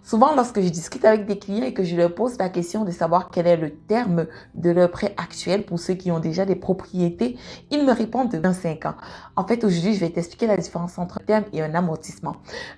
Souvent, lorsque je discute avec des clients et que je leur pose la question de savoir quel est le terme de leur prêt actuel pour ceux qui ont déjà des propriétés, ils me répondent de 25 ans. En fait, aujourd'hui, je vais t'expliquer la différence entre un terme et un amortissement.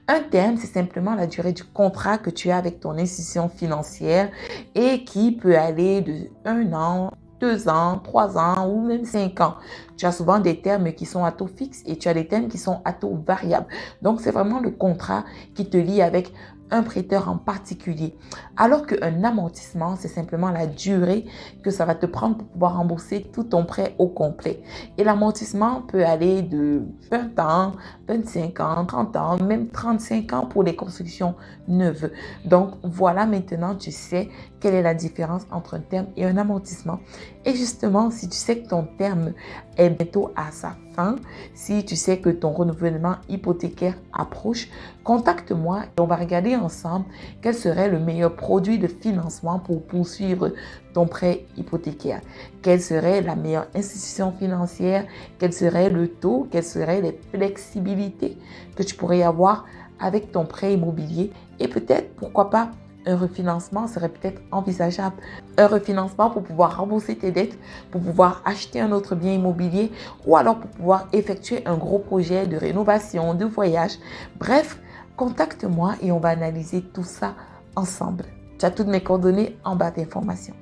Un terme, c'est simplement la durée du contrat que tu as avec ton institution financière et qui peut aller de 1 an, 2 ans, 3 ans ou même 5 ans. Tu as souvent des termes qui sont à taux fixe et tu as des termes qui sont à taux variable. Donc, c'est vraiment le contrat qui te lie avec un prêteur en particulier. Alors qu'un amortissement, c'est simplement la durée que ça va te prendre pour pouvoir rembourser tout ton prêt au complet. Et l'amortissement peut aller de 20 ans, 25 ans, 30 ans, même 35 ans pour les constructions neuves. Donc, voilà, maintenant, tu sais quelle est la différence entre un terme et un amortissement. Et justement, si tu sais que ton terme est bientôt à sa fin, si tu sais que ton renouvellement hypothécaire approche, contacte-moi et on va regarder ensemble quel serait le meilleur produit de financement pour poursuivre ton prêt hypothécaire. Quelle serait la meilleure institution financière? Quel serait le taux? Quelles seraient les flexibilités que tu pourrais avoir avec ton prêt immobilier? Et peut-être, pourquoi pas, un refinancement serait peut-être envisageable. Un refinancement pour pouvoir rembourser tes dettes, pour pouvoir acheter un autre bien immobilier ou alors pour pouvoir effectuer un gros projet de rénovation, de voyage. Bref, contacte-moi et on va analyser tout ça ensemble. Tu as toutes mes coordonnées en bas d'informations.